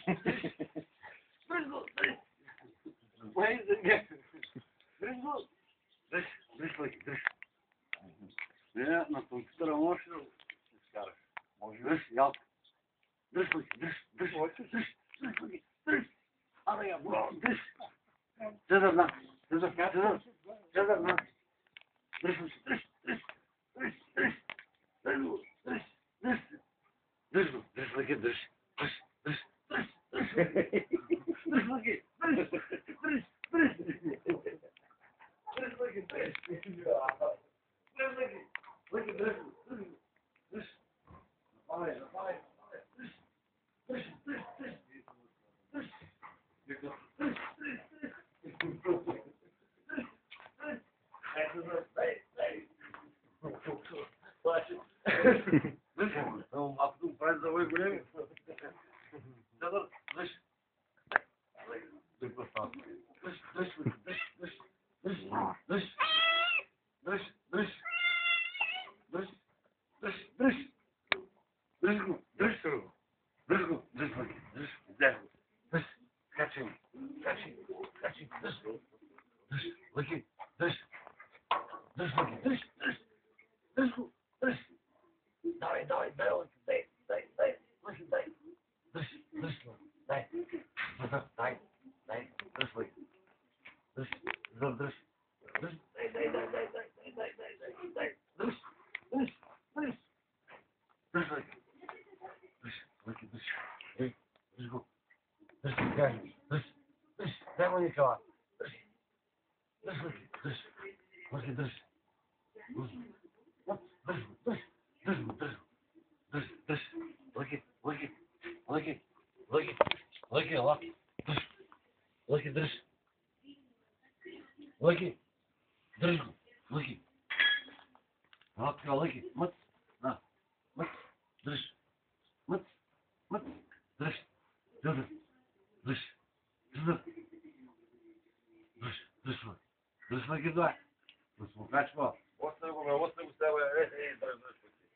Држ го, држ. Мој зенге. Држ го. Држ, држ. Не, на компютера можеш да скараш. Може. Држ, јал. Држ. Абе ја, држ. Седар на. Седар на. Држ. Малку прави за овој големи. Остави го с тебе,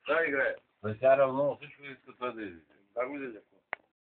да играе. Да сега равно, всичко иска това да излезе. Как го излезе?